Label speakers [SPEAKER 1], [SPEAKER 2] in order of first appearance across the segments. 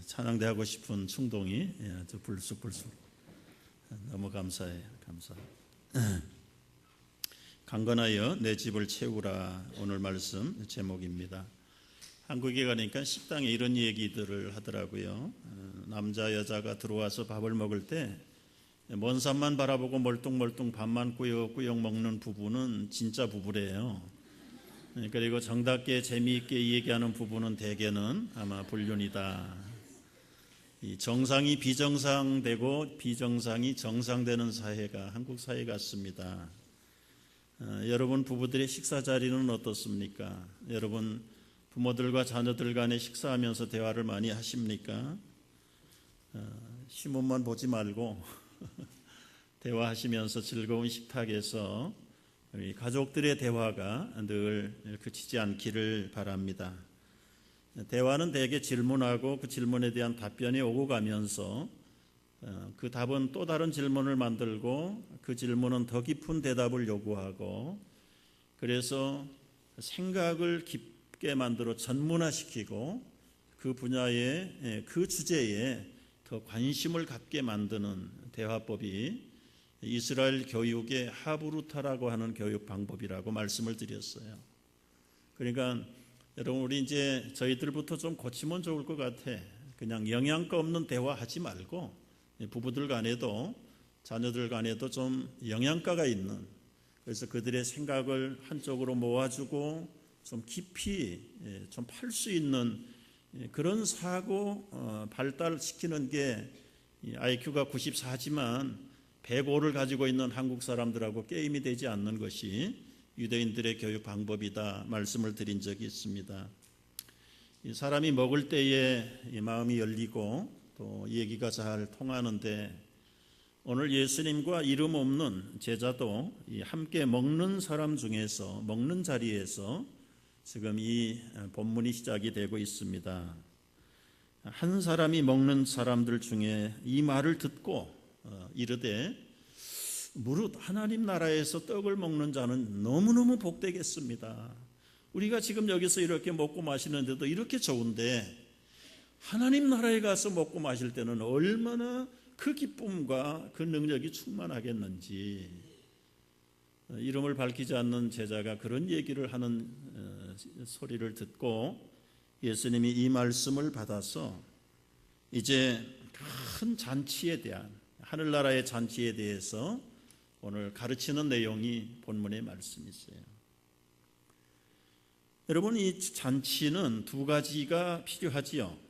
[SPEAKER 1] 찬양대하고 싶은 충동이 아주 불쑥불쑥 너무 감사해요. 감사. 강건하여 내 집을 채우라, 오늘 말씀 제목입니다. 한국에 가니까 식당에 이런 얘기들을 하더라고요. 남자 여자가 들어와서 밥을 먹을 때 먼 산만 바라보고 멀뚱멀뚱 밥만 꾸역꾸역 먹는 부부는 진짜 부부래요. 그리고 정답게 재미있게 얘기하는 부부는 대개는 아마 불륜이다. 이 정상이 비정상되고 비정상이 정상되는 사회가 한국 사회 같습니다. 여러분 부부들의 식사 자리는 어떻습니까? 여러분 부모들과 자녀들 간에 식사하면서 대화를 많이 하십니까? 신문만 보지 말고 대화하시면서 즐거운 식탁에서 우리 가족들의 대화가 늘 그치지 않기를 바랍니다. 대화는 대개 질문하고 그 질문에 대한 답변이 오고 가면서 그 답은 또 다른 질문을 만들고 그 질문은 더 깊은 대답을 요구하고, 그래서 생각을 깊게 만들어 전문화시키고 그 분야에 그 주제에 더 관심을 갖게 만드는 대화법이 이스라엘 교육의 하브루타라고 하는 교육 방법이라고 말씀을 드렸어요. 그러니까 여러분 우리 이제 저희들부터 좀 고치면 좋을 것 같아. 그냥 영양가 없는 대화하지 말고 부부들 간에도 자녀들 간에도 좀 영양가가 있는, 그래서 그들의 생각을 한쪽으로 모아주고 좀 깊이 좀 팔 수 있는 그런 사고 발달시키는 게 IQ가 94지만 105를 가지고 있는 한국 사람들하고 게임이 되지 않는 것이 유대인들의 교육 방법이다 말씀을 드린 적이 있습니다. 사람이 먹을 때에 마음이 열리고 또 얘기가 잘 통하는데, 오늘 예수님과 이름 없는 제자도 함께 먹는 사람 중에서 먹는 자리에서 지금 이 본문이 시작이 되고 있습니다. 한 사람이 먹는 사람들 중에 이 말을 듣고 이르되 무릇 하나님 나라에서 떡을 먹는 자는 너무너무 복되겠습니다. 우리가 지금 여기서 이렇게 먹고 마시는데도 이렇게 좋은데 하나님 나라에 가서 먹고 마실 때는 얼마나 그 기쁨과 그 능력이 충만하겠는지. 이름을 밝히지 않는 제자가 그런 얘기를 하는 소리를 듣고 예수님이 이 말씀을 받아서 이제 큰 잔치에 대한, 하늘나라의 잔치에 대해서 오늘 가르치는 내용이 본문의 말씀이 있어요. 여러분 이 잔치는 두 가지가 필요하지요.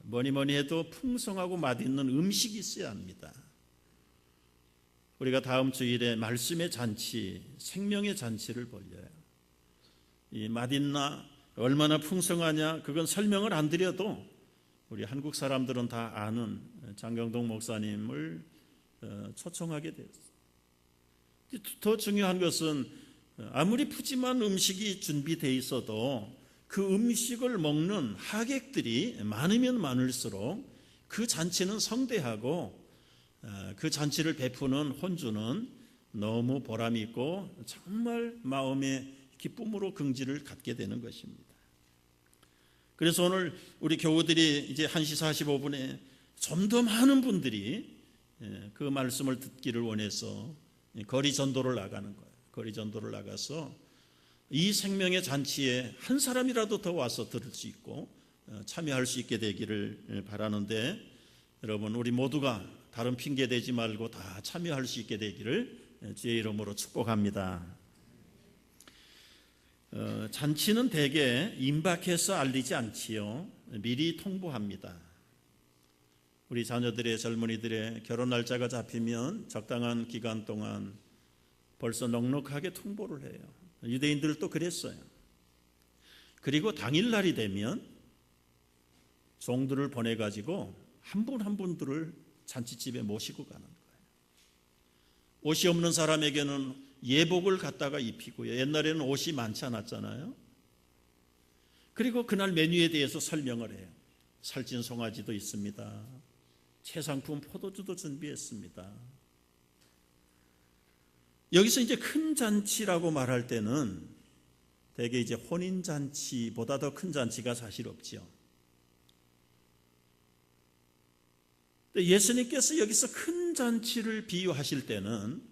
[SPEAKER 1] 뭐니 해도 풍성하고 맛있는 음식이 있어야 합니다. 우리가 다음 주일에 말씀의 잔치, 생명의 잔치를 벌려요. 이 맛있나 얼마나 풍성하냐 그건 설명을 안 드려도 우리 한국 사람들은 다 아는 장경동 목사님을 초청하게 되었어요. 더 중요한 것은 아무리 푸짐한 음식이 준비되어 있어도 그 음식을 먹는 하객들이 많으면 많을수록 그 잔치는 성대하고 그 잔치를 베푸는 혼주는 너무 보람이 있고 정말 마음의 기쁨으로 긍지를 갖게 되는 것입니다. 그래서 오늘 우리 교우들이 이제 1시 45분에 좀 더 많은 분들이 그 말씀을 듣기를 원해서 거리 전도를 나가는 거예요. 거리 전도를 나가서 이 생명의 잔치에 한 사람이라도 더 와서 들을 수 있고 참여할 수 있게 되기를 바라는데, 여러분 우리 모두가 다른 핑계 대지 말고 다 참여할 수 있게 되기를 주의 이름으로 축복합니다. 잔치는 대개 임박해서 알리지 않지요. 미리 통보합니다. 우리 자녀들의 젊은이들의 결혼 날짜가 잡히면 적당한 기간 동안 벌써 넉넉하게 통보를 해요. 유대인들도 그랬어요. 그리고 당일날이 되면 종들을 보내가지고 한 분 한 분들을 잔치집에 모시고 가는 거예요. 옷이 없는 사람에게는 예복을 갖다가 입히고요. 옛날에는 옷이 많지 않았잖아요. 그리고 그날 메뉴에 대해서 설명을 해요. 살찐 송아지도 있습니다. 최상품 포도주도 준비했습니다. 여기서 이제 큰 잔치라고 말할 때는 대개 이제 혼인잔치보다 더 큰 잔치가 사실 없지요. 예수님께서 여기서 큰 잔치를 비유하실 때는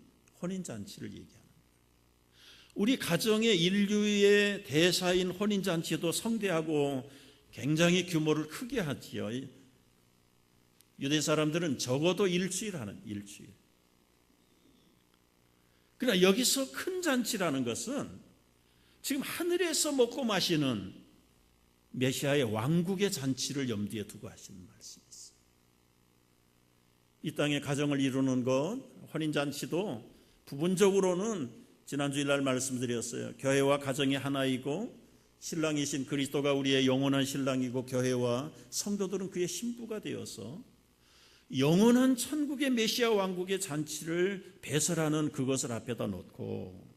[SPEAKER 1] 혼인잔치를 얘기합니다. 우리 가정의 인류의 대사인 혼인잔치도 성대하고 굉장히 규모를 크게 하지요. 유대 사람들은 적어도 일주일 하는 일주일. 그러나 여기서 큰 잔치라는 것은 지금 하늘에서 먹고 마시는 메시아의 왕국의 잔치를 염두에 두고 하시는 말씀이었어요. 이 땅에 가정을 이루는 것, 혼인잔치도 부분적으로는 지난 주일날 말씀드렸어요. 교회와 가정이 하나이고 신랑이신 그리스도가 우리의 영원한 신랑이고 교회와 성도들은 그의 신부가 되어서 영원한 천국의 메시아 왕국의 잔치를 배설하는 그것을 앞에다 놓고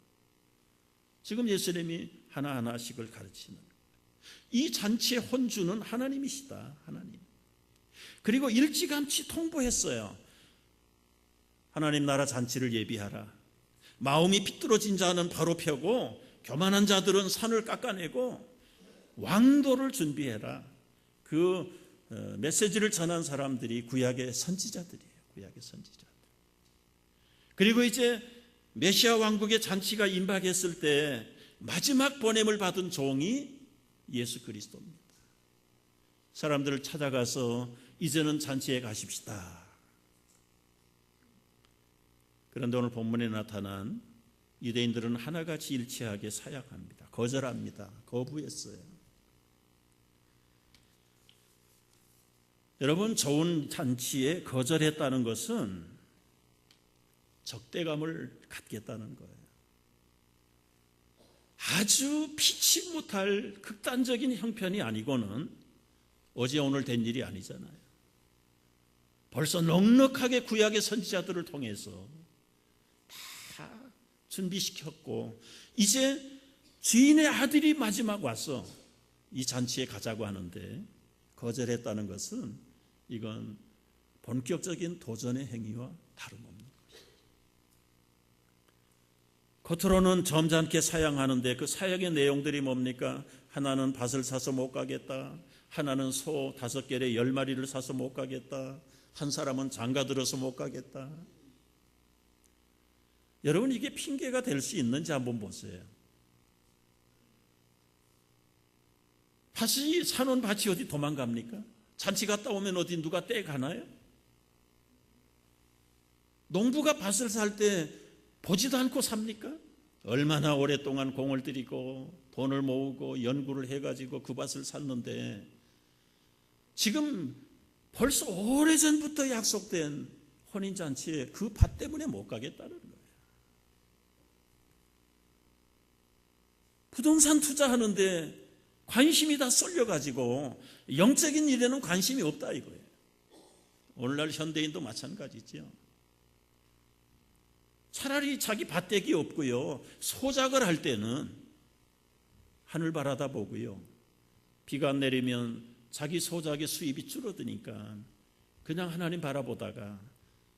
[SPEAKER 1] 지금 예수님이 하나하나씩을 가르치는 이 잔치의 혼주는 하나님이시다. 하나님. 그리고 일찌감치 통보했어요. 하나님 나라 잔치를 예비하라. 마음이 비뚤어진 자는 바로 펴고 교만한 자들은 산을 깎아내고 왕도를 준비해라. 그 메시지를 전한 사람들이 구약의 선지자들이에요. 구약의 선지자들. 그리고 이제 메시아 왕국의 잔치가 임박했을 때 마지막 보냄을 받은 종이 예수 그리스도입니다. 사람들을 찾아가서 이제는 잔치에 가십시다. 그런데 오늘 본문에 나타난 유대인들은 하나같이 일치하게 사약합니다. 거절합니다. 거부했어요. 여러분, 좋은 잔치에 거절했다는 것은 적대감을 갖겠다는 거예요. 아주 피치 못할 극단적인 형편이 아니고는 어제 오늘 된 일이 아니잖아요. 벌써 넉넉하게 구약의 선지자들을 통해서 다 준비시켰고 이제 주인의 아들이 마지막 와서 이 잔치에 가자고 하는데 거절했다는 것은 이건 본격적인 도전의 행위와 다름없는 것이죠. 겉으로는 점잖게 사양하는데 그 사양의 내용들이 뭡니까? 하나는 밭을 사서 못 가겠다. 하나는 소 5개에 10마리를 사서 못 가겠다. 한 사람은 장가 들어서 못 가겠다. 여러분, 이게 핑계가 될 수 있는지 한번 보세요. 밭이 사놓은 밭이 어디 도망갑니까? 잔치 갔다 오면 어디 누가 떼가나요? 농부가 밭을 살 때 보지도 않고 삽니까? 얼마나 오랫동안 공을 들이고 돈을 모으고 연구를 해가지고 그 밭을 샀는데 지금 벌써 오래전부터 약속된 혼인잔치에 그 밭 때문에 못 가겠다는 거예요. 부동산 투자하는데 관심이 다 쏠려가지고 영적인 일에는 관심이 없다 이거예요. 오늘날 현대인도 마찬가지죠. 차라리 자기 밭대기 없고요. 소작을 할 때는 하늘 바라다 보고요. 비가 안 내리면 자기 소작의 수입이 줄어드니까 그냥 하나님 바라보다가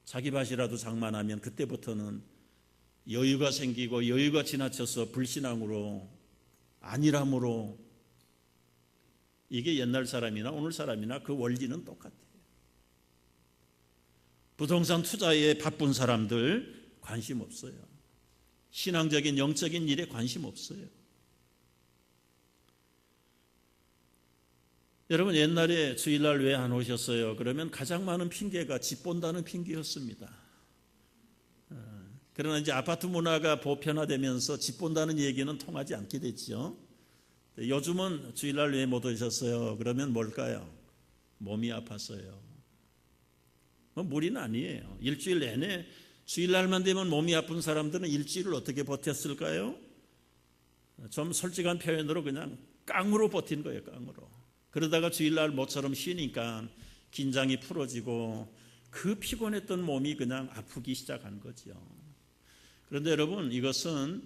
[SPEAKER 1] 자기 밭이라도 장만하면 그때부터는 여유가 생기고 여유가 지나쳐서 불신앙으로 안일함으로 이게 옛날 사람이나 오늘 사람이나 그 원리는 똑같아요. 부동산 투자에 바쁜 사람들 관심 없어요. 신앙적인 영적인 일에 관심 없어요. 여러분, 옛날에 주일날 왜 안 오셨어요? 그러면 가장 많은 핑계가 집 본다는 핑계였습니다. 그러나 이제 아파트 문화가 보편화되면서 집 본다는 얘기는 통하지 않게 됐죠. 요즘은 주일날 왜 못 오셨어요? 그러면 뭘까요? 몸이 아팠어요. 무리는 아니에요. 일주일 내내 주일날만 되면 몸이 아픈 사람들은 일주일을 어떻게 버텼을까요? 좀 솔직한 표현으로 그냥 깡으로 버틴 거예요. 깡으로. 그러다가 주일날 모처럼 쉬니까 긴장이 풀어지고 그 피곤했던 몸이 그냥 아프기 시작한 거죠. 그런데 여러분, 이것은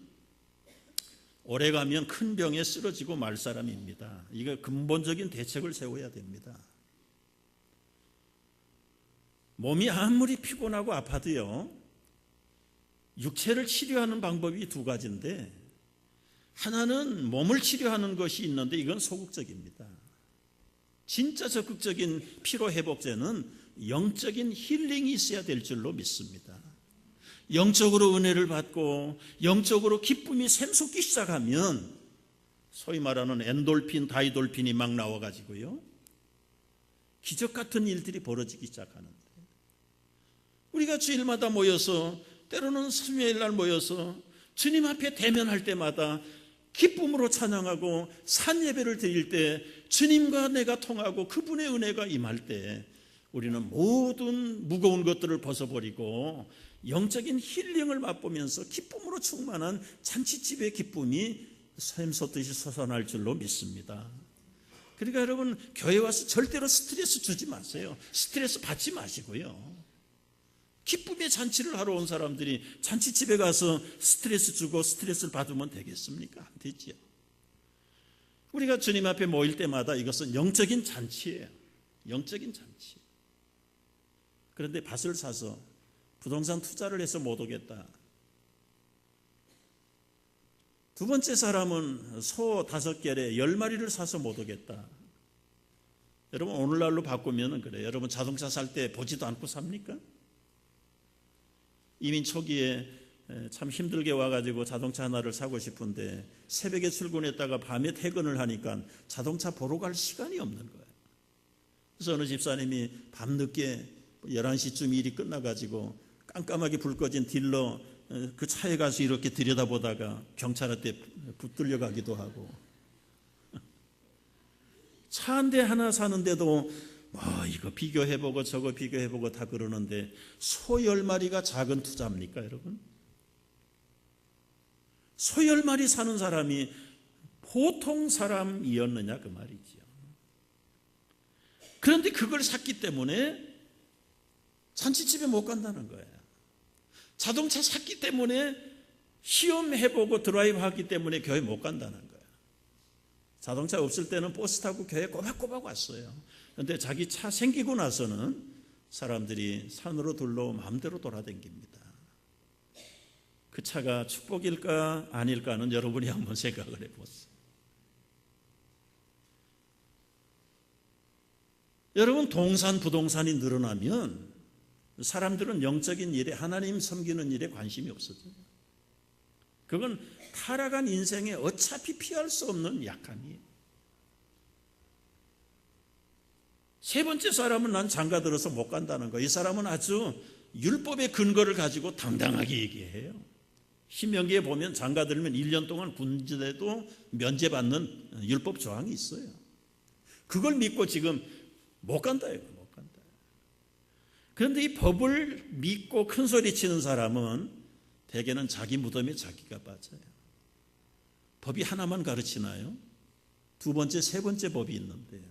[SPEAKER 1] 오래가면 큰 병에 쓰러지고 말 사람입니다. 이거 근본적인 대책을 세워야 됩니다. 몸이 아무리 피곤하고 아파도요, 육체를 치료하는 방법이 2가지인데 하나는 몸을 치료하는 것이 있는데 이건 소극적입니다. 진짜 적극적인 피로회복제는 영적인 힐링이 있어야 될 줄로 믿습니다. 영적으로 은혜를 받고 영적으로 기쁨이 샘솟기 시작하면 소위 말하는 엔돌핀, 다이돌핀이 막 나와가지고요, 기적 같은 일들이 벌어지기 시작하는데, 우리가 주일마다 모여서, 때로는 수요일날 모여서 주님 앞에 대면할 때마다 기쁨으로 찬양하고 산예배를 드릴 때 주님과 내가 통하고 그분의 은혜가 임할 때 우리는 모든 무거운 것들을 벗어버리고 영적인 힐링을 맛보면서 기쁨으로 충만한 잔치집의 기쁨이 샘솟듯이 솟아날 줄로 믿습니다. 그러니까 여러분, 교회 와서 절대로 스트레스 주지 마세요. 스트레스 받지 마시고요. 기쁨의 잔치를 하러 온 사람들이 잔치집에 가서 스트레스 주고 스트레스를 받으면 되겠습니까? 안 되지요. 우리가 주님 앞에 모일 때마다 이것은 영적인 잔치예요. 영적인 잔치. 그런데 밭을 사서 부동산 투자를 해서 못 오겠다. 두 번째 사람은 소 5개에 10마리를 사서 못 오겠다. 여러분, 오늘날로 바꾸면 그래요. 여러분, 자동차 살 때 보지도 않고 삽니까? 이민 초기에 참 힘들게 와가지고 자동차 하나를 사고 싶은데 새벽에 출근했다가 밤에 퇴근을 하니까 자동차 보러 갈 시간이 없는 거예요. 그래서 어느 집사님이 밤늦게 11시쯤 일이 끝나가지고 깜깜하게 불 꺼진 딜러 그 차에 가서 이렇게 들여다보다가 경찰한테 붙들려 가기도 하고, 차 한 대 하나 사는데도 이거 비교해보고 저거 비교해보고 다 그러는데 소 10마리가 작은 투자입니까, 여러분? 소 10마리 사는 사람이 보통 사람이었느냐 그 말이지요. 그런데 그걸 샀기 때문에 잔치집에 못 간다는 거예요. 자동차 샀기 때문에 시험해보고 드라이브 하기 때문에 교회 못 간다는 거예요. 자동차 없을 때는 버스 타고 교회 꼬박꼬박 왔어요. 그런데 자기 차 생기고 나서는 사람들이 산으로 둘러 마음대로 돌아다닙니다. 그 차가 축복일까 아닐까는 여러분이 한번 생각을 해보세요. 여러분, 동산 부동산이 늘어나면 사람들은 영적인 일에, 하나님 섬기는 일에 관심이 없어져요. 그건 타락한 인생에 어차피 피할 수 없는 약함이에요. 세 번째 사람은 난 장가들어서 못 간다는 거예요. 이 사람은 아주 율법의 근거를 가지고 당당하게 얘기해요. 신명기에 보면 장가들면 1년 동안 군대도 면제받는 율법 조항이 있어요. 그걸 믿고 지금 못 간다 이거. 못 간다. 그런데 이 법을 믿고 큰 소리 치는 사람은 대개는 자기 무덤에 자기가 빠져요. 법이 하나만 가르치나요? 두 번째, 세 번째 법이 있는데요.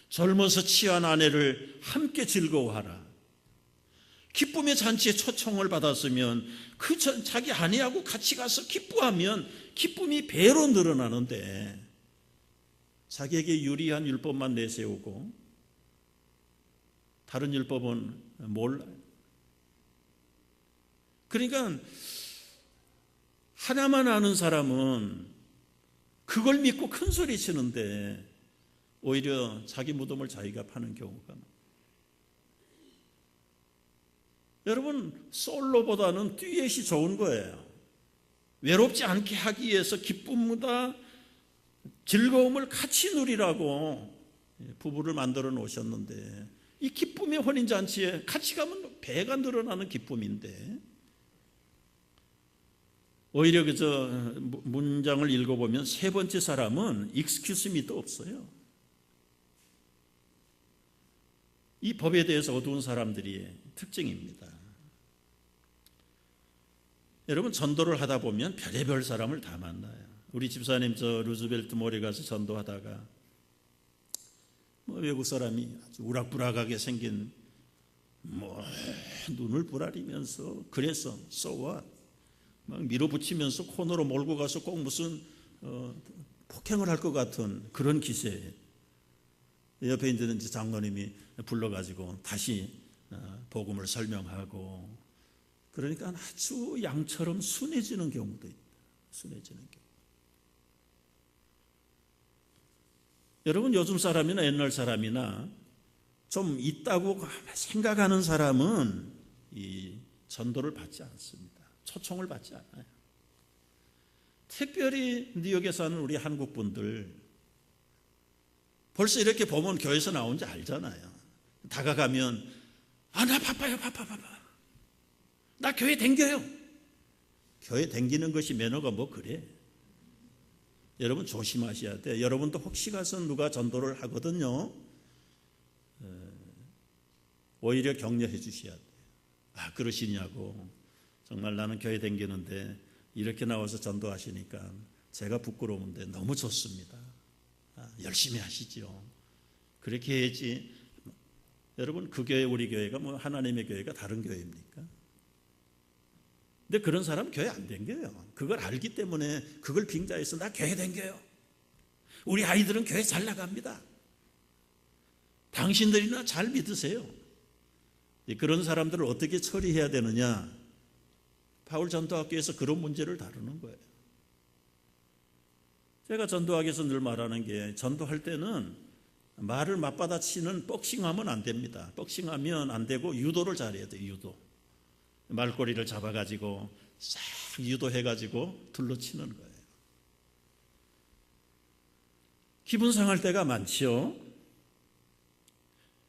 [SPEAKER 1] 젊어서 취한 아내를 함께 즐거워하라. 기쁨의 잔치에 초청을 받았으면 그 자기 아내하고 같이 가서 기뻐하면 기쁨이 배로 늘어나는데 자기에게 유리한 율법만 내세우고 다른 율법은 몰라요. 그러니까 하나만 아는 사람은 그걸 믿고 큰 소리 치는데 오히려 자기 무덤을 자기가 파는 경우가 많아요. 여러분, 솔로보다는 듀엣이 좋은 거예요. 외롭지 않게 하기 위해서 기쁨보다 즐거움을 같이 누리라고 부부를 만들어 놓으셨는데 이 기쁨의 혼인잔치에 같이 가면 배가 늘어나는 기쁨인데 오히려 그저 문장을 읽어보면 세 번째 사람은 excuse me도 없어요. 이 법에 대해서 어두운 사람들이 특징입니다. 여러분, 전도를 하다 보면 별의별 사람을 다 만나요. 우리 집사님 저 루즈벨트 몰에 가서 전도하다가 외국 사람이 아주 우락부락하게 생긴 눈을 부라리면서 그래서 so what? 막 밀어붙이면서 코너로 몰고 가서 꼭 무슨 폭행을 할 것 같은 그런 기세에 옆에 있는 장로님이 불러가지고 다시 복음을 설명하고 그러니까 아주 양처럼 순해지는 경우도 있다. 순해지는 경우. 여러분 요즘 사람이나 옛날 사람이나 좀 있다고 생각하는 사람은 이 전도를 받지 않습니다. 초청을 받지 않아요. 특별히 뉴욕에 사는 우리 한국 분들 벌써 이렇게 보면 교회에서 나온지 알잖아요. 다가가면 나 바빠요. 나 교회 댕겨요. 교회 댕기는 것이 매너가 뭐 그래. 여러분 조심하셔야 돼. 여러분도 혹시 가서 누가 전도를 하거든요. 오히려 격려해 주셔야 돼요. 그러시냐고. 정말 나는 교회 댕기는데 이렇게 나와서 전도하시니까 제가 부끄러운데 너무 좋습니다. 열심히 하시죠. 그렇게 해야지. 여러분 그 교회 우리 교회가 뭐 하나님의 교회가 다른 교회입니까? 근데 그런 사람 교회 안 댕겨요. 그걸 알기 때문에 그걸 빙자해서 나 교회 댕겨요. 우리 아이들은 교회 잘 나갑니다. 당신들이나 잘 믿으세요. 그런 사람들을 어떻게 처리해야 되느냐? 바울 전도학교에서 그런 문제를 다루는 거예요. 제가 전도학에서 늘 말하는 게 전도할 때는 말을 맞받아치는 복싱하면 안 됩니다. 복싱하면 안 되고 유도를 잘해야 돼요. 유도. 말꼬리를 잡아가지고 싹 유도해가지고 둘러치는 거예요. 기분 상할 때가 많죠.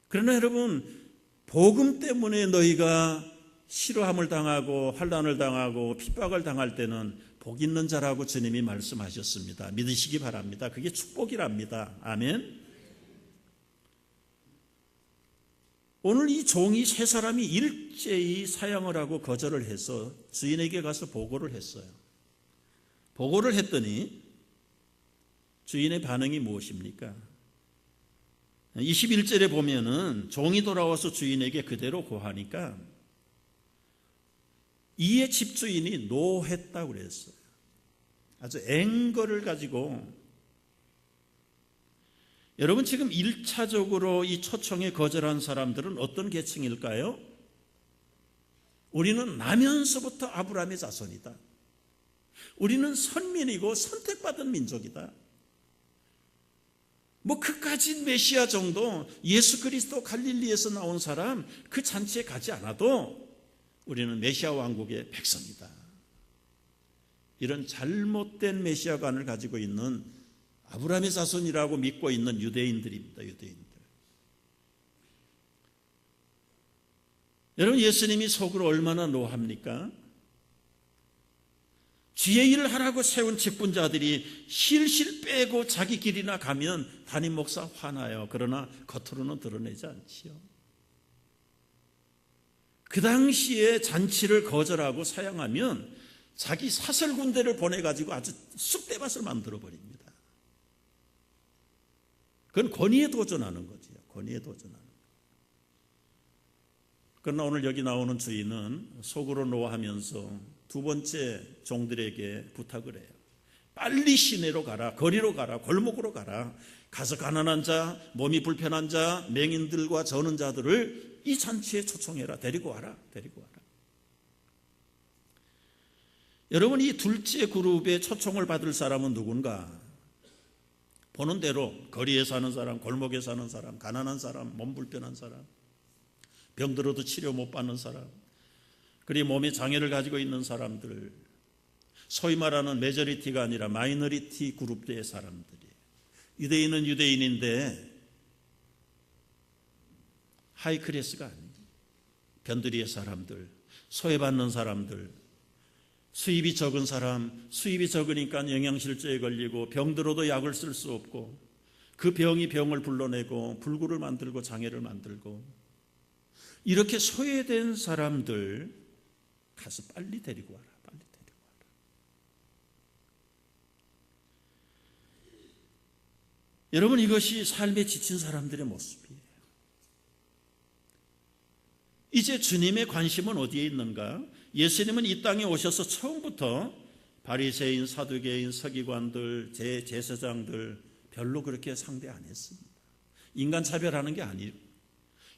[SPEAKER 1] 그러나 여러분 복음 때문에 너희가 싫어함을 당하고 환난을 당하고 핍박을 당할 때는 복 있는 자라고 주님이 말씀하셨습니다. 믿으시기 바랍니다. 그게 축복이랍니다. 아멘. 오늘 이 종이 세 사람이 일제히 사양을 하고 거절을 해서 주인에게 가서 보고를 했어요. 보고를 했더니 주인의 반응이 무엇입니까? 21절에 보면은 종이 돌아와서 주인에게 그대로 고하니까 이에 집주인이 노했다고 그랬어요. 아주 앵거를 가지고. 여러분 지금 1차적으로 이 초청에 거절한 사람들은 어떤 계층일까요? 우리는 나면서부터 아브라함의 자손이다. 우리는 선민이고 선택받은 민족이다. 뭐 그까지 메시아 정도 예수 그리스도 갈릴리에서 나온 사람 그 잔치에 가지 않아도 우리는 메시아 왕국의 백성이다. 이런 잘못된 메시아관을 가지고 있는 아브라함의 자손이라고 믿고 있는 유대인들입니다. 유대인들. 여러분 예수님이 속으로 얼마나 노합니까? 주의 일을 하라고 세운 직분자들이 실실 빼고 자기 길이나 가면 담임 목사 화나요. 그러나 겉으로는 드러내지 않지요. 그 당시에 잔치를 거절하고 사양하면 자기 사설 군대를 보내가지고 아주 쑥대밭을 만들어버립니다. 그건 권위에 도전하는 거죠. 권위에 도전하는 거죠. 그러나 오늘 여기 나오는 주인은 속으로 노하면서 두 번째 종들에게 부탁을 해요. 빨리 시내로 가라, 거리로 가라, 골목으로 가라. 가서 가난한 자, 몸이 불편한 자, 맹인들과 저는 자들을 이 잔치에 초청해라. 데리고 와라. 데리고 와라. 여러분 이 둘째 그룹에 초청을 받을 사람은 누군가? 보는 대로 거리에 사는 사람, 골목에 사는 사람, 가난한 사람, 몸 불편한 사람, 병들어도 치료 못 받는 사람, 그리고 몸에 장애를 가지고 있는 사람들, 소위 말하는 메저리티가 아니라 마이너리티 그룹의 사람들이. 유대인은 유대인인데 하이클래스가 아니에요. 변두리의 사람들, 소외받는 사람들, 수입이 적은 사람, 수입이 적으니까 영양실조에 걸리고 병들어도 약을 쓸 수 없고 그 병이 병을 불러내고 불구를 만들고 장애를 만들고 이렇게 소외된 사람들 가서 빨리 데리고 와라. 빨리 데리고 와라. 여러분 이것이 삶에 지친 사람들의 모습이에요. 이제 주님의 관심은 어디에 있는가? 예수님은 이 땅에 오셔서 처음부터 바리새인, 사두개인, 서기관들, 제사장들 별로 그렇게 상대 안 했습니다. 인간 차별하는 게 아니에요.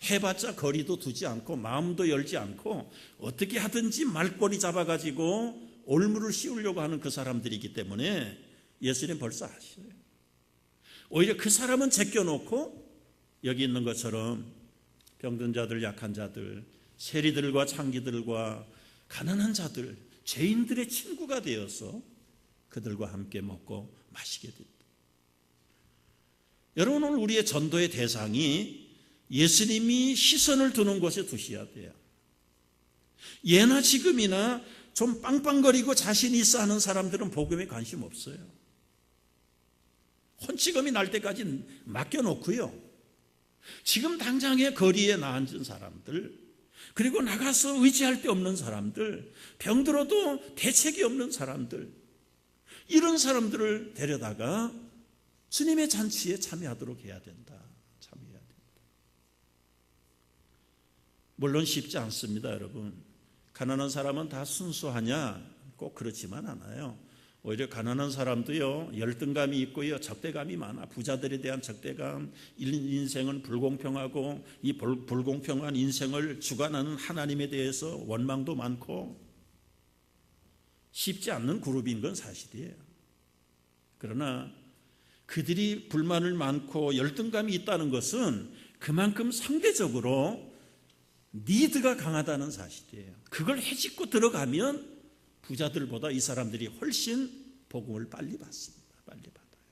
[SPEAKER 1] 해봤자 거리도 두지 않고 마음도 열지 않고 어떻게 하든지 말꼬리 잡아가지고 올무를 씌우려고 하는 그 사람들이기 때문에 예수님 벌써 아셔요. 오히려 그 사람은 제껴놓고 여기 있는 것처럼 병든 자들, 약한 자들, 세리들과 창기들과 가난한 자들, 죄인들의 친구가 되어서 그들과 함께 먹고 마시게 된다. 여러분, 오늘 우리의 전도의 대상이 예수님이 시선을 두는 곳에 두셔야 돼요. 예나 지금이나 좀 빵빵거리고 자신 있어 하는 사람들은 복음에 관심 없어요. 혼치금이 날 때까지 맡겨놓고요. 지금 당장의 거리에 나앉은 사람들, 그리고 나가서 의지할 데 없는 사람들, 병들어도 대책이 없는 사람들, 이런 사람들을 데려다가 주님의 잔치에 참여하도록 해야 된다. 참여해야 된다. 물론 쉽지 않습니다, 여러분. 가난한 사람은 다 순수하냐? 꼭 그렇지만 않아요. 오히려 가난한 사람도요, 열등감이 있고요, 적대감이 많아. 부자들에 대한 적대감, 인생은 불공평하고 이 불공평한 인생을 주관하는 하나님에 대해서 원망도 많고 쉽지 않는 그룹인 건 사실이에요. 그러나 그들이 불만을 많고 열등감이 있다는 것은 그만큼 상대적으로 니드가 강하다는 사실이에요. 그걸 헤집고 들어가면 부자들보다 이 사람들이 훨씬 복음을 빨리 받습니다. 빨리 받아요.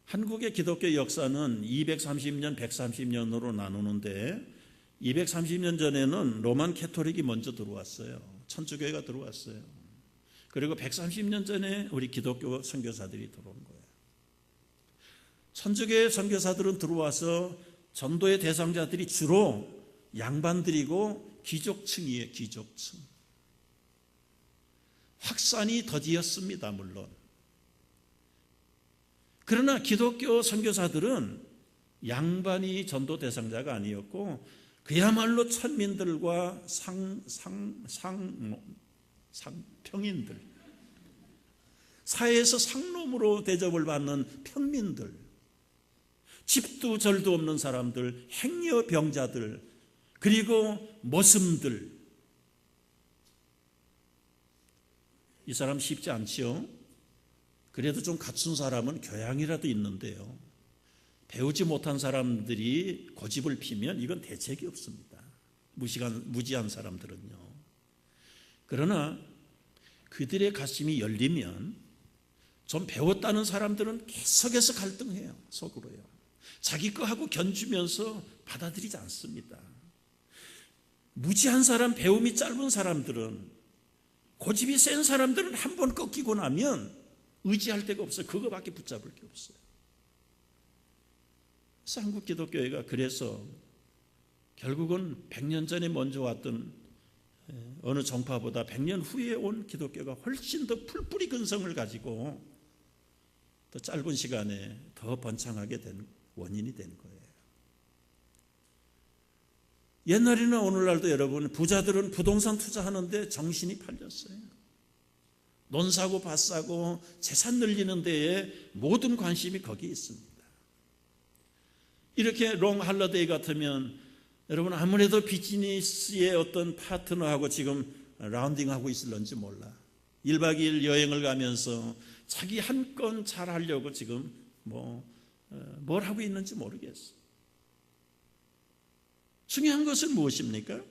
[SPEAKER 1] 한국의 기독교 역사는 230년, 130년으로 나누는데 230년 전에는 로만 캐토릭이 먼저 들어왔어요. 천주교회가 들어왔어요. 그리고 130년 전에 우리 기독교 선교사들이 들어온 거예요. 천주교회 선교사들은 들어와서 전도의 대상자들이 주로 양반들이고 귀족층이에요. 귀족층. 확산이 더디었습니다. 물론. 그러나 기독교 선교사들은 양반이 전도 대상자가 아니었고 그야말로 천민들과 평인들, 사회에서 상놈으로 대접을 받는 평민들, 집도 절도 없는 사람들, 행여병자들, 그리고 머슴들. 이 사람 쉽지 않지요. 그래도 좀 갖춘 사람은 교양이라도 있는데요, 배우지 못한 사람들이 고집을 피면 이건 대책이 없습니다. 무지한 사람들은요. 그러나 그들의 가슴이 열리면 좀 배웠다는 사람들은 계속해서 갈등해요. 속으로요. 자기 거하고 견주면서 받아들이지 않습니다. 무지한 사람, 배움이 짧은 사람들은, 고집이 센 사람들은 한 번 꺾이고 나면 의지할 데가 없어요. 그거밖에 붙잡을 게 없어요. 그래서 한국 기독교회가 그래서 결국은 100년 전에 먼저 왔던 어느 정파보다 100년 후에 온 기독교가 훨씬 더 풀뿌리 근성을 가지고 더 짧은 시간에 더 번창하게 된 원인이 된 거예요. 옛날이나 오늘날도 여러분, 부자들은 부동산 투자하는데 정신이 팔렸어요. 논 사고 밭 사고 재산 늘리는 데에 모든 관심이 거기에 있습니다. 이렇게 롱 할러데이 같으면 여러분 아무래도 비즈니스의 어떤 파트너하고 지금 라운딩하고 있을런지 몰라. 1박 2일 여행을 가면서 자기 한 건 잘하려고 지금 뭘 하고 있는지 모르겠어. 중요한 것은 무엇입니까?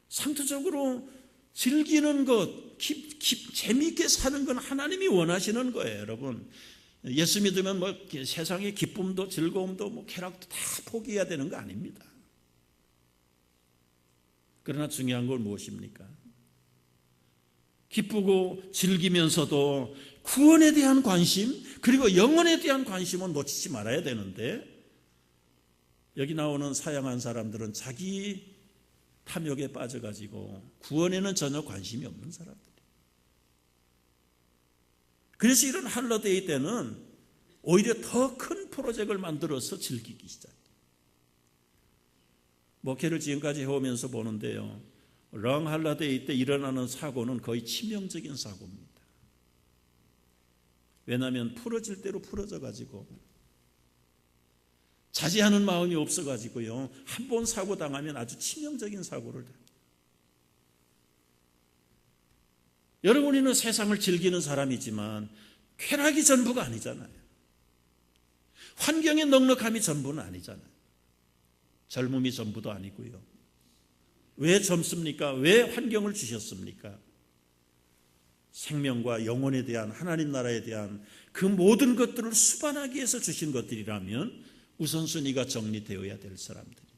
[SPEAKER 1] 상투적으로 즐기는 것, 재미있게 사는 건 하나님이 원하시는 거예요, 여러분. 예수 믿으면 세상의 기쁨도 즐거움도 쾌락도 다 포기해야 되는 거 아닙니다. 그러나 중요한 건 무엇입니까? 기쁘고 즐기면서도 구원에 대한 관심, 그리고 영혼에 대한 관심은 놓치지 말아야 되는데, 여기 나오는 사양한 사람들은 자기 탐욕에 빠져가지고 구원에는 전혀 관심이 없는 사람들이에요. 그래서 이런 할러데이 때는 오히려 더 큰 프로젝트를 만들어서 즐기기 시작해요. 목회를 지금까지 해오면서 보는데요, 롱 할러데이 때 일어나는 사고는 거의 치명적인 사고입니다. 왜냐하면 풀어질 대로 풀어져가지고 자제하는 마음이 없어가지고요, 한 번 사고 당하면 아주 치명적인 사고를 당해요. 여러분이는 세상을 즐기는 사람이지만 쾌락이 전부가 아니잖아요. 환경의 넉넉함이 전부는 아니잖아요. 젊음이 전부도 아니고요. 왜 젊습니까? 왜 환경을 주셨습니까? 생명과 영혼에 대한, 하나님 나라에 대한 그 모든 것들을 수반하기 위해서 주신 것들이라면 우선순위가 정리되어야 될 사람들이죠.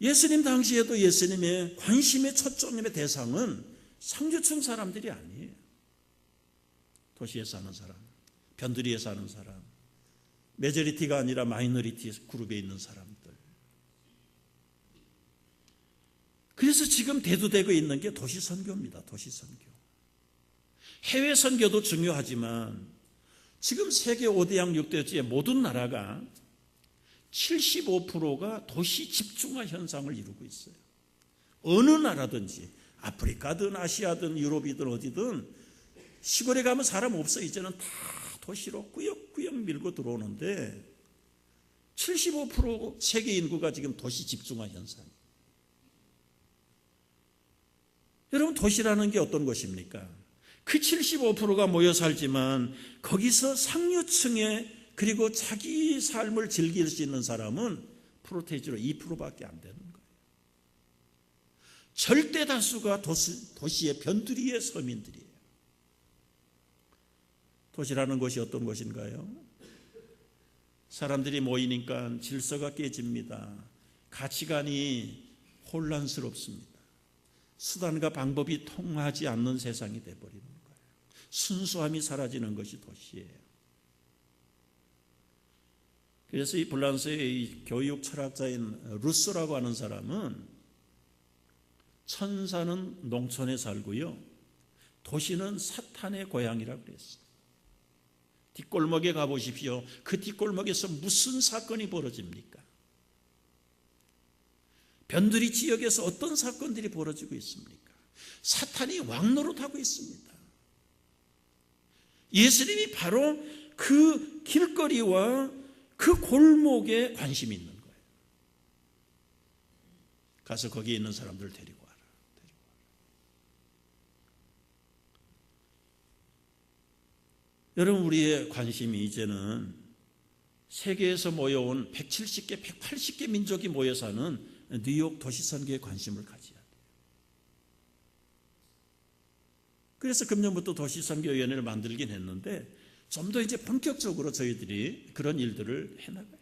[SPEAKER 1] 예수님 당시에도 예수님의 관심의 초점의 대상은 상류층 사람들이 아니에요. 도시에 사는 사람, 변두리에 사는 사람, 메조리티가 아니라 마이너리티 그룹에 있는 사람들. 그래서 지금 대두되고 있는 게 도시 선교입니다. 도시 선교. 해외 선교도 중요하지만 지금 세계 5대양 6대주의 모든 나라가 75%가 도시 집중화 현상을 이루고 있어요. 어느 나라든지 아프리카든 아시아든 유럽이든 어디든 시골에 가면 사람 없어. 이제는 다 도시로 꾸역꾸역 밀고 들어오는데 75% 세계 인구가 지금 도시 집중화 현상이에요. 여러분, 도시라는 게 어떤 것입니까? 그 75%가 모여 살지만 거기서 상류층에 그리고 자기 삶을 즐길 수 있는 사람은 프로테이지로 2%밖에 안 되는 거예요. 절대 다수가 도시의 변두리의 서민들이에요. 도시라는 것이 어떤 것인가요? 사람들이 모이니까 질서가 깨집니다. 가치관이 혼란스럽습니다. 수단과 방법이 통하지 않는 세상이 되어버리는 거예요. 순수함이 사라지는 것이 도시예요. 그래서 이 프랑스의 이 교육 철학자인 루소라고 하는 사람은 천사는 농촌에 살고요, 도시는 사탄의 고향이라고 그랬어요. 뒷골목에 가보십시오. 그 뒷골목에서 무슨 사건이 벌어집니까? 변두리 지역에서 어떤 사건들이 벌어지고 있습니까? 사탄이 왕노릇하고 있습니다. 예수님이 바로 그 길거리와 그 골목에 관심이 있는 거예요. 가서 거기에 있는 사람들을 데리고 와라. 여러분, 우리의 관심이 이제는 세계에서 모여온 170개, 180개 민족이 모여 사는 뉴욕 도시선교에 관심을 가져야 돼요. 그래서 금년부터 도시선교위원회를 만들긴 했는데 좀 더 이제 본격적으로 저희들이 그런 일들을 해나가야 돼요.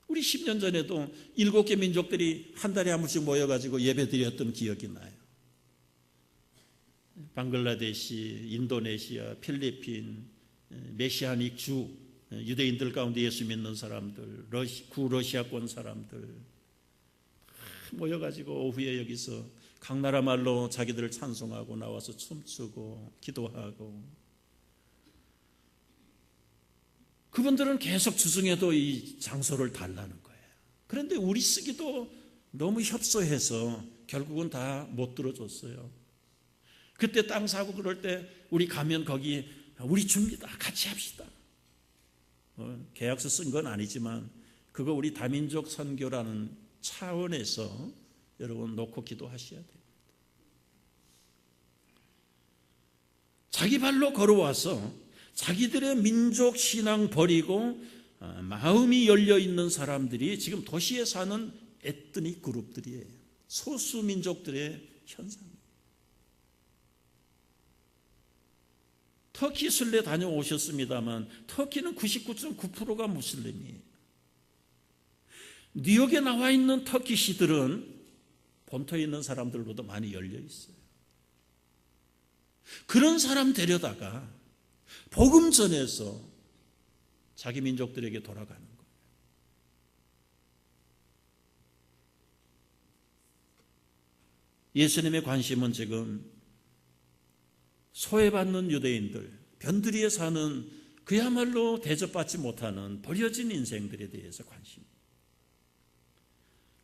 [SPEAKER 1] 우리 10년 전에도 7개 민족들이 한 달에 한 번씩 모여가지고 예배드렸던 기억이 나요. 방글라데시, 인도네시아, 필리핀, 메시아닉 주, 유대인들 가운데 예수 믿는 사람들, 구러시아권 사람들 모여가지고 오후에 여기서 각 나라 말로 자기들을 찬송하고 나와서 춤추고 기도하고, 그분들은 계속 주중에도 이 장소를 달라는 거예요. 그런데 우리 쓰기도 너무 협소해서 결국은 다 못 들어줬어요. 그때 땅 사고 그럴 때 우리 가면 거기 우리 줍니다. 같이 합시다. 계약서 쓴 건 아니지만 그거 우리 다민족 선교라는 차원에서 여러분 놓고 기도하셔야 돼요. 자기 발로 걸어와서 자기들의 민족 신앙 버리고 마음이 열려 있는 사람들이 지금 도시에 사는 에트닉 그룹들이에요. 소수 민족들의 현상. 터키 순례 다녀오셨습니다만 터키는 99.9%가 무슬림이에요. 뉴욕에 나와 있는 터키시들은 본토에 있는 사람들보다 많이 열려 있어요. 그런 사람 데려다가 복음 전해서 자기 민족들에게 돌아가는 거예요. 예수님의 관심은 지금 소외받는 유대인들, 변두리에 사는 그야말로 대접받지 못하는 버려진 인생들에 대해서 관심.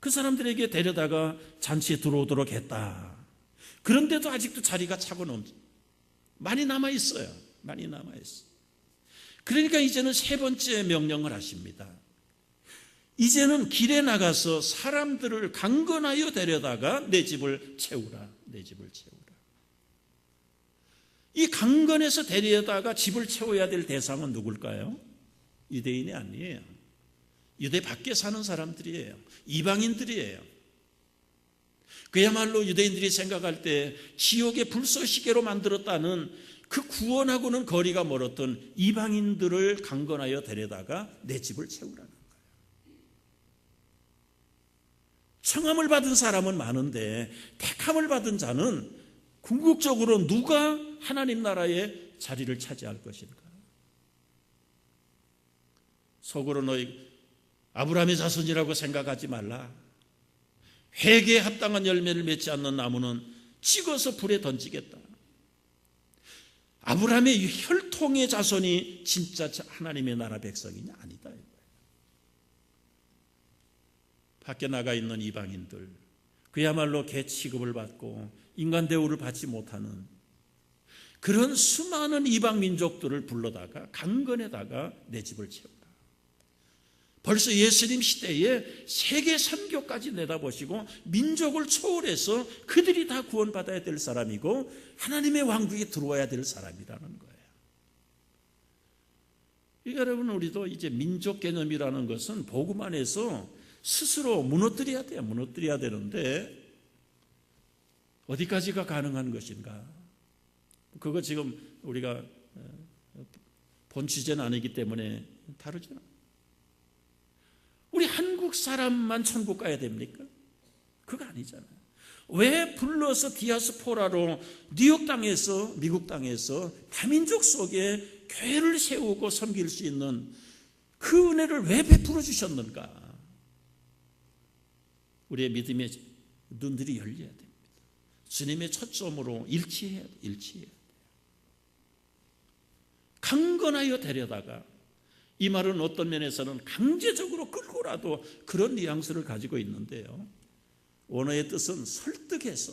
[SPEAKER 1] 그 사람들에게 데려다가 잔치에 들어오도록 했다. 그런데도 아직도 자리가 차고 많이 남아 있어요. 많이 남아 있어요. 그러니까 이제는 세 번째 명령을 하십니다. 이제는 길에 나가서 사람들을 강건하여 데려다가 내 집을 채우라. 내 집을 채우라. 이 강건해서 데려다가 집을 채워야 될 대상은 누굴까요? 유대인이 아니에요. 유대 밖에 사는 사람들이에요. 이방인들이에요. 그야말로 유대인들이 생각할 때 지옥의 불쏘시개로 만들었다는 그 구원하고는 거리가 멀었던 이방인들을 강건하여 데려다가 내 집을 채우라는 거예요. 청함을 받은 사람은 많은데 택함을 받은 자는 궁극적으로 누가 하나님 나라의 자리를 차지할 것인가? 속으로 너희 아브라함의 자손이라고 생각하지 말라. 회개에 합당한 열매를 맺지 않는 나무는 찍어서 불에 던지겠다. 아브라함의 혈통의 자손이 진짜 하나님의 나라 백성이냐? 아니다. 밖에 나가 있는 이방인들, 그야말로 개 취급을 받고 인간 대우를 받지 못하는 그런 수많은 이방 민족들을 불러다가 강건에다가 내 집을 채우라. 벌써 예수님 시대에 세계 선교까지 내다보시고 민족을 초월해서 그들이 다 구원받아야 될 사람이고 하나님의 왕국에 들어와야 될 사람이라는 거예요. 여러분, 우리도 이제 민족 개념이라는 것은 복음 안에서 스스로 무너뜨려야 돼요. 무너뜨려야 되는데 어디까지가 가능한 것인가? 그거 지금 우리가 본 주제는 아니기 때문에 다루지 않아요. 우리 한국 사람만 천국 가야 됩니까? 그거 아니잖아요. 왜 불러서 디아스포라로 뉴욕 땅에서, 미국 땅에서 다민족 속에 교회를 세우고 섬길 수 있는 그 은혜를 왜 베풀어 주셨는가? 우리의 믿음의 눈들이 열려야 됩니다. 주님의 초점으로 일치해야 돼요. 일치해야 돼요. 강건하여 데려다가, 이 말은 어떤 면에서는 강제적으로 끌고라도 그런 뉘앙스를 가지고 있는데요. 원어의 뜻은 설득해서.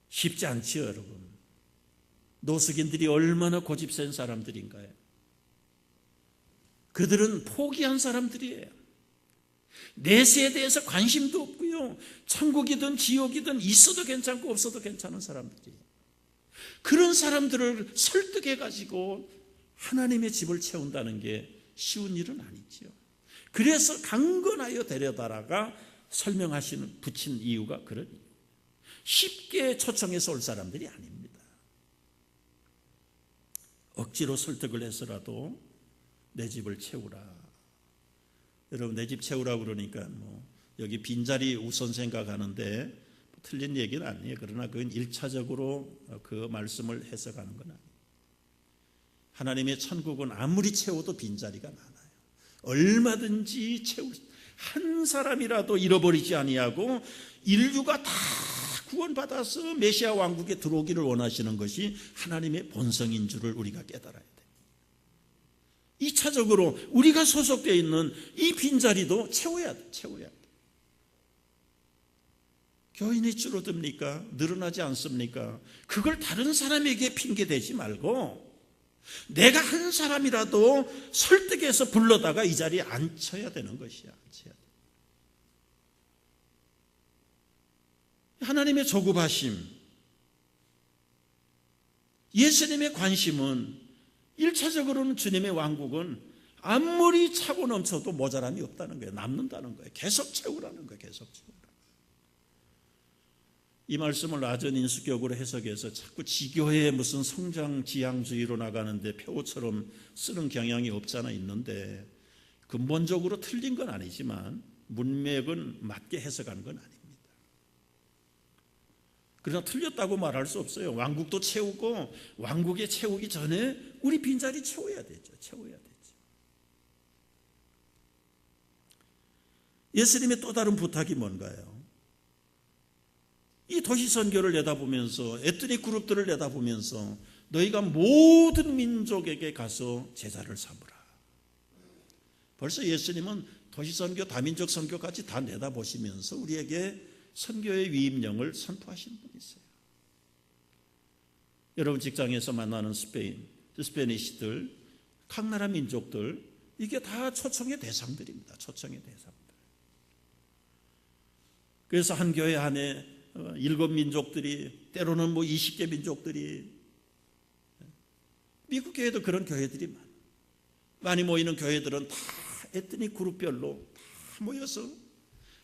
[SPEAKER 1] 쉽지 않지요, 여러분. 노숙인들이 얼마나 고집센 사람들인가요? 그들은 포기한 사람들이에요. 내세에 대해서 관심도 없고요. 천국이든 지옥이든 있어도 괜찮고 없어도 괜찮은 사람들이에요. 그런 사람들을 설득해가지고 하나님의 집을 채운다는 게 쉬운 일은 아니지요. 그래서 강건하여 데려다가 설명하시는, 붙인 이유가 그런 이유예요. 쉽게 초청해서 올 사람들이 아닙니다. 억지로 설득을 해서라도 내 집을 채우라. 여러분, 내 집 채우라 그러니까 여기 빈자리 우선 생각하는데 틀린 얘기는 아니에요. 그러나 그건 1차적으로 그 말씀을 해석하는 건 아니에요. 하나님의 천국은 아무리 채워도 빈자리가 많아요. 얼마든지 한 사람이라도 잃어버리지 아니하고 인류가 다 구원받아서 메시아 왕국에 들어오기를 원하시는 것이 하나님의 본성인 줄을 우리가 깨달아야 돼요. 2차적으로 우리가 소속되어 있는 이 빈자리도 채워야 돼. 교인이 줄어듭니까? 늘어나지 않습니까? 그걸 다른 사람에게 핑계대지 말고 내가 한 사람이라도 설득해서 불러다가 이 자리에 앉혀야 되는 것이야. 하나님의 조급하심, 예수님의 관심은 1차적으로는 주님의 왕국은 아무리 차고 넘쳐도 모자람이 없다는 거예요. 남는다는 거예요. 계속 채우라는 거예요. 계속 채우라. 이 말씀을 낮은 인수격으로 해석해서 자꾸 지교회의 무슨 성장 지향주의로 나가는데 표처럼 쓰는 경향이 없잖아 있는데, 근본적으로 틀린 건 아니지만 문맥은 맞게 해석한 건 아닙니다. 그러나 틀렸다고 말할 수 없어요. 왕국도 채우고 왕국에 채우기 전에 우리 빈자리 채워야 되죠. 예수님의 또 다른 부탁이 뭔가요? 이 도시선교를 내다보면서, 에트닉 그룹들을 내다보면서 너희가 모든 민족에게 가서 제자를 삼으라. 벌써 예수님은 도시선교, 다민족 선교까지 다 내다보시면서 우리에게 선교의 위임령을 선포하신 분이세요. 여러분 직장에서 만나는 스페니시들, 각 나라 민족들, 이게 다 초청의 대상들입니다. 초청의 대상들. 그래서 한 교회 안에 7민족들이, 때로는 20개 민족들이, 미국 교회도 그런 교회들이 많이 모이는 교회들은 다 에트닉 그룹별로 다 모여서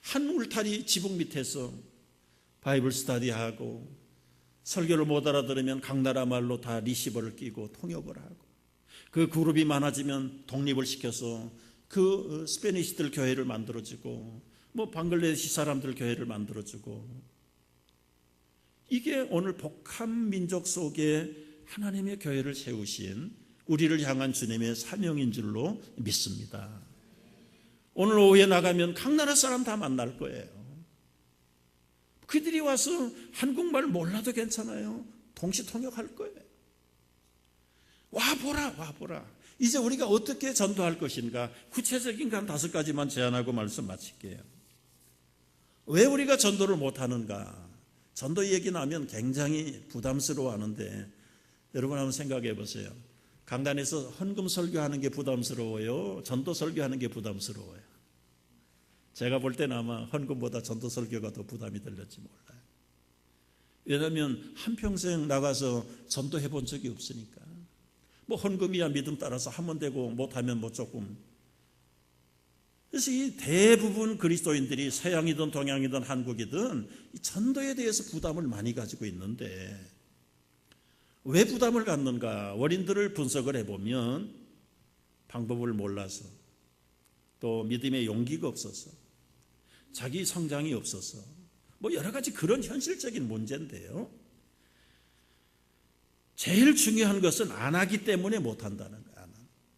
[SPEAKER 1] 한 울타리 지붕 밑에서 바이블 스터디하고, 설교를 못 알아들으면 각 나라 말로 다 리시버를 끼고 통역을 하고, 그 그룹이 많아지면 독립을 시켜서 그 스페니시들 교회를 만들어주고, 방글라데시 사람들 교회를 만들어주고, 이게 오늘 복한 민족 속에 하나님의 교회를 세우신 우리를 향한 주님의 사명인 줄로 믿습니다. 오늘 오후에 나가면 각 나라 사람 다 만날 거예요. 그들이 와서 한국말 몰라도 괜찮아요. 동시 통역할 거예요. 와보라. 이제 우리가 어떻게 전도할 것인가, 구체적인 한 5가지만 제안하고 말씀 마칠게요. 왜 우리가 전도를 못하는가? 전도 얘기 나면 굉장히 부담스러워하는데, 여러분 한번 생각해 보세요. 강단에서 헌금 설교하는 게 부담스러워요? 전도 설교하는 게 부담스러워요? 제가 볼 때는 아마 헌금보다 전도 설교가 더 부담이 들릴지 몰라요. 왜냐하면 한평생 나가서 전도해 본 적이 없으니까. 헌금이야 믿음 따라서 하면 되고, 못하면 조금. 그래서 이 대부분 그리스도인들이 서양이든 동양이든 한국이든 이 전도에 대해서 부담을 많이 가지고 있는데, 왜 부담을 갖는가? 원인들을 분석을 해보면 방법을 몰라서, 또 믿음의 용기가 없어서, 자기 성장이 없어서, 여러 가지 그런 현실적인 문제인데요. 제일 중요한 것은 안 하기 때문에 못한다는 거야.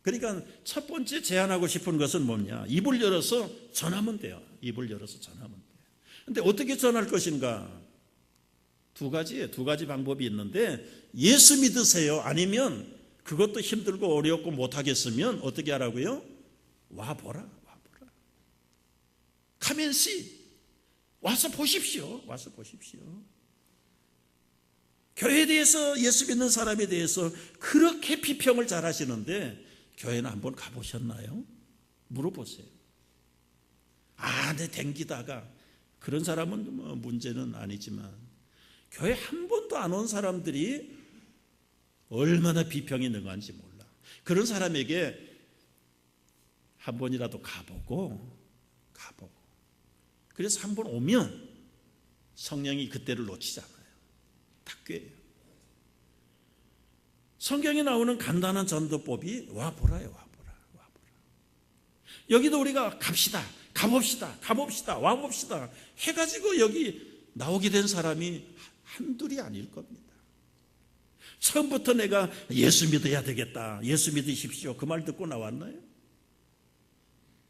[SPEAKER 1] 그러니까 첫 번째 제안하고 싶은 것은 뭐냐? 입을 열어서 전하면 돼요. 입을 열어서 전하면 돼요. 근데 어떻게 전할 것인가? 두 가지 방법이 있는데, 예수 믿으세요? 아니면 그것도 힘들고 어렵고 못하겠으면 어떻게 하라고요? 와보라. Come and see. 와서 보십시오. 교회에 대해서, 예수 믿는 사람에 대해서 그렇게 비평을 잘 하시는데 교회는 한번 가보셨나요? 물어보세요. 네, 댕기다가. 그런 사람은 문제는 아니지만, 교회 한 번도 안 온 사람들이 얼마나 비평이 능한지 몰라. 그런 사람에게 한 번이라도 가보고 그래서 한 번 오면 성령이 그때를 놓치지 않아요. 다 꾀예요. 성경에 나오는 간단한 전도법이 와보라요. 여기도 우리가 가봅시다, 와봅시다 해가지고 여기 나오게 된 사람이 한둘이 아닐 겁니다. 처음부터 내가 예수 믿어야 되겠다, 예수 믿으십시오, 그 말 듣고 나왔나요?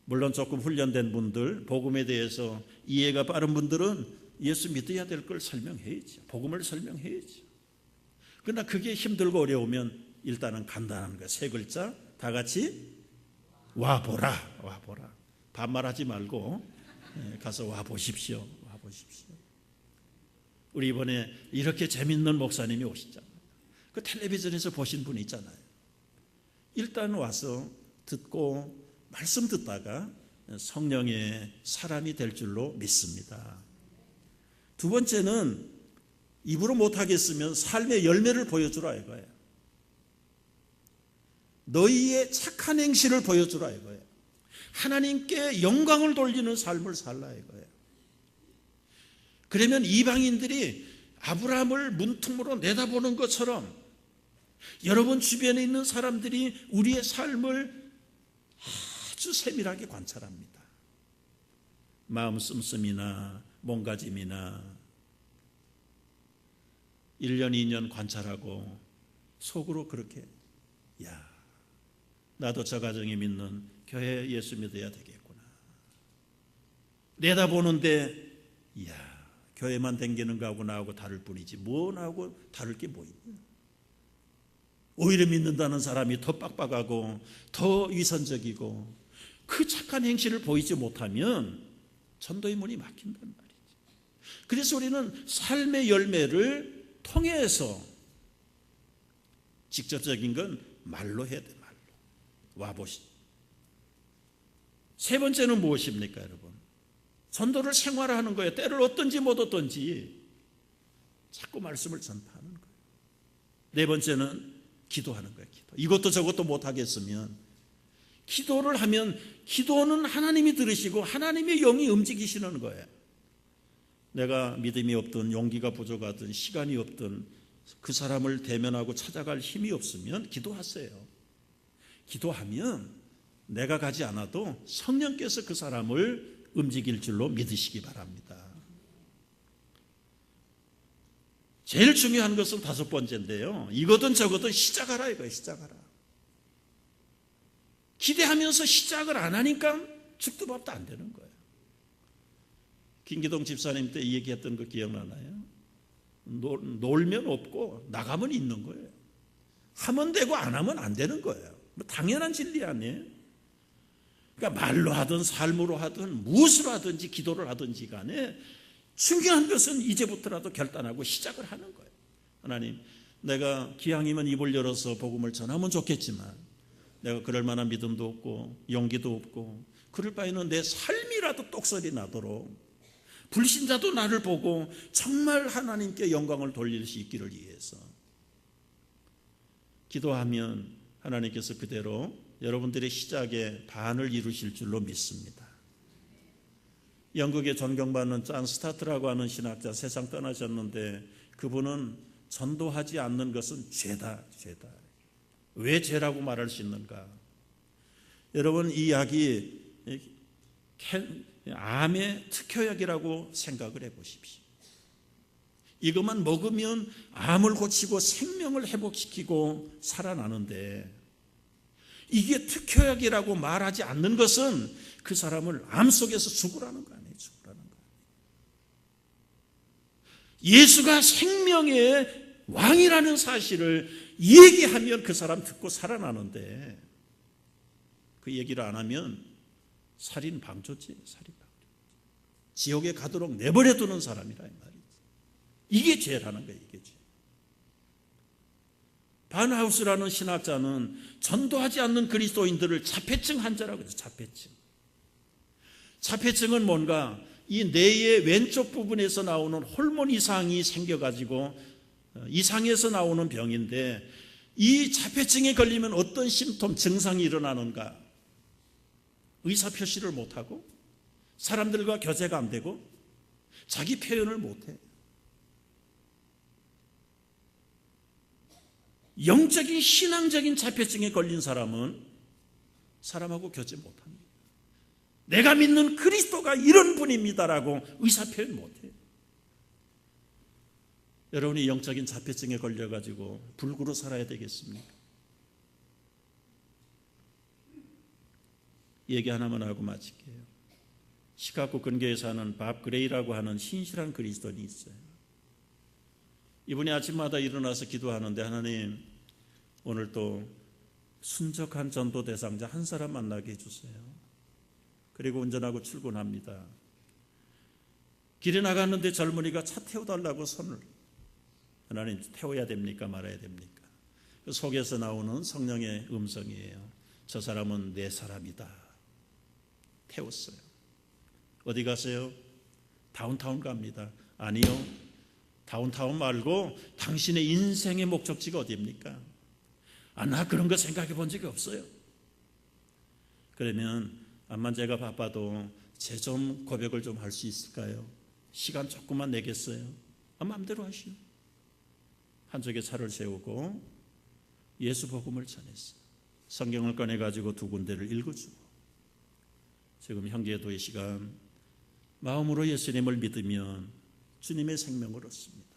[SPEAKER 1] 물론 조금 훈련된 분들, 복음에 대해서 이해가 빠른 분들은 예수 믿어야 될 걸 설명해야죠. 복음을 설명해야죠. 그러나 그게 힘들고 어려우면 일단은 간단한 거, 3글자 다 같이 와보라. 반말하지 말고 가서 와보십시오. 우리 이번에 이렇게 재밌는 목사님이 오시잖아요. 그 텔레비전에서 보신 분 있잖아요. 일단 와서 듣고 말씀 듣다가 성령의 사람이 될 줄로 믿습니다. 두 번째는 입으로 못하겠으면 삶의 열매를 보여주라 이거예요. 너희의 착한 행실을 보여주라 이거예요. 하나님께 영광을 돌리는 삶을 살라 이거예요. 그러면 이방인들이 아브라함을 문틈으로 내다보는 것처럼 여러분 주변에 있는 사람들이 우리의 삶을 아주 세밀하게 관찰합니다. 마음 씀씀이나 몸가짐이나 1년 2년 관찰하고 속으로 그렇게 나도 저 가정이 믿는 교회 예수 믿어야 되겠구나. 내다보는데 교회만 댕기는 거하고 나하고 다를 뿐이지 뭐 나하고 다를 게 뭐 있냐. 오히려 믿는다는 사람이 더 빡빡하고 더 위선적이고 그 착한 행실을 보이지 못하면 전도의 문이 막힌단 말이지. 그래서 우리는 삶의 열매를 통해서 직접적인 건 말로 해야 돼. 와보시. 세 번째는 무엇입니까, 여러분? 전도를 생활화하는 거예요. 때를 얻든지 못 얻든지 자꾸 말씀을 전파하는 거예요. 네 번째는 기도하는 거예요. 기도. 이것도 저것도 못하겠으면 기도를 하면, 기도는 하나님이 들으시고 하나님의 영이 움직이시는 거예요. 내가 믿음이 없든 용기가 부족하든 시간이 없든 그 사람을 대면하고 찾아갈 힘이 없으면 기도하세요. 기도하면 내가 가지 않아도 성령께서 그 사람을 움직일 줄로 믿으시기 바랍니다. 제일 중요한 것은 다섯 번째인데요, 이거든 저거든 시작하라 이거예요. 시작하라. 기대하면서 시작을 안 하니까 죽도 밥도 안 되는 거예요. 김기동 집사님 때 이 얘기했던 거 기억나나요? 놀면 없고 나가면 있는 거예요. 하면 되고 안 하면 안 되는 거예요. 뭐 당연한 진리 아니에요? 그러니까 말로 하든 삶으로 하든 무엇으로 하든지 기도를 하든지 간에 중요한 것은 이제부터라도 결단하고 시작을 하는 거예요. 하나님, 내가 기왕이면 입을 열어서 복음을 전하면 좋겠지만 내가 그럴 만한 믿음도 없고 용기도 없고 그럴 바에는 내 삶이라도 똑소리 나도록 불신자도 나를 보고 정말 하나님께 영광을 돌릴 수 있기를 위해서 기도하면 하나님께서 그대로 여러분들의 시작에 반을 이루실 줄로 믿습니다. 영국에 존경받는 존 스타트라고 하는 신학자 세상 떠나셨는데 그분은 전도하지 않는 것은 죄다. 왜 죄라고 말할 수 있는가? 여러분, 이 약이 암의 특효약이라고 생각을 해보십시오. 이것만 먹으면 암을 고치고 생명을 회복시키고 살아나는데 이게 특효약이라고 말하지 않는 것은 그 사람을 암 속에서 죽으라는 거 아니에요. 죽으라는 거. 예수가 생명의 왕이라는 사실을 얘기하면 그 사람 듣고 살아나는데 그 얘기를 안 하면 살인 방조지. 지옥에 가도록 내버려 두는 사람이라 이 말이지. 이게 죄라는 거예요. 이게 죄. 반하우스라는 신학자는 전도하지 않는 그리스도인들을 자폐증 환자라고 해서 자폐증은 뭔가 이 뇌의 왼쪽 부분에서 나오는 호르몬 이상이 생겨가지고 이상해서 나오는 병인데 이 자폐증에 걸리면 어떤 심톰, 증상이 일어나는가? 의사표시를 못하고 사람들과 교제가 안 되고 자기 표현을 못해. 영적인 신앙적인 자폐증에 걸린 사람은 사람하고 교제 못합니다. 내가 믿는 그리스도가 이런 분입니다라고 의사표현 못해요. 여러분이 영적인 자폐증에 걸려가지고 불구로 살아야 되겠습니까? 얘기 하나만 하고 마칠게요. 시카고 근교에 사는 밥 그레이라고 하는 신실한 그리스도인이 있어요. 이분이 아침마다 일어나서 기도하는데 하나님, 오늘 또 순적한 전도 대상자 한 사람 만나게 해주세요. 그리고 운전하고 출근합니다. 길에 나갔는데 젊은이가 차 태워달라고 손을, 하나님 태워야 됩니까 말아야 됩니까? 그 속에서 나오는 성령의 음성이에요. 저 사람은 내 사람이다. 태웠어요. 어디 가세요? 다운타운 갑니다. 아니요, 다운타운 말고 당신의 인생의 목적지가 어디입니까? 나 그런 거 생각해 본 적이 없어요. 그러면 암만 제가 바빠도 제 좀 고백을 좀 할 수 있을까요? 시간 조금만 내겠어요? 마음대로 하시오. 한쪽에 차를 세우고 예수 복음을 전했어요. 성경을 꺼내가지고 두 군데를 읽어주고, 지금 형제도의 시간, 마음으로 예수님을 믿으면 주님의 생명을 얻습니다.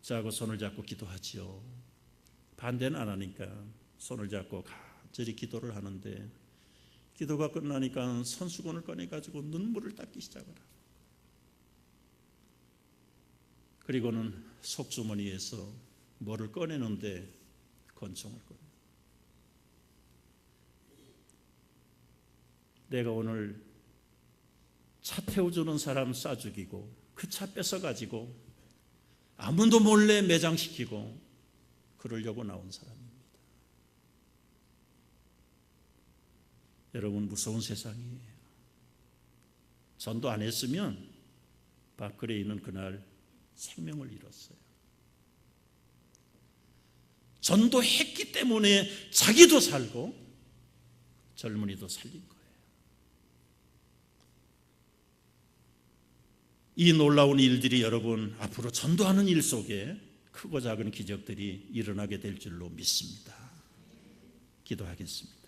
[SPEAKER 1] 저하고 손을 잡고 기도하지요. 반대는 안 하니까 손을 잡고 간절히 기도를 하는데, 기도가 끝나니까 손수건을 꺼내가지고 눈물을 닦기 시작하라. 그리고는 속주머니에서 뭐를 꺼내는데 권총을 꺼내. 내가 오늘 차 태워주는 사람 쏴 죽이고 그 차 뺏어가지고 아무도 몰래 매장시키고 그러려고 나온 사람입니다. 여러분, 무서운 세상이에요. 전도 안 했으면 박그레이는 그날 생명을 잃었어요. 전도했기 때문에 자기도 살고 젊은이도 살린 거예요. 이 놀라운 일들이 여러분 앞으로 전도하는 일 속에 크고 작은 기적들이 일어나게 될 줄로 믿습니다. 기도하겠습니다.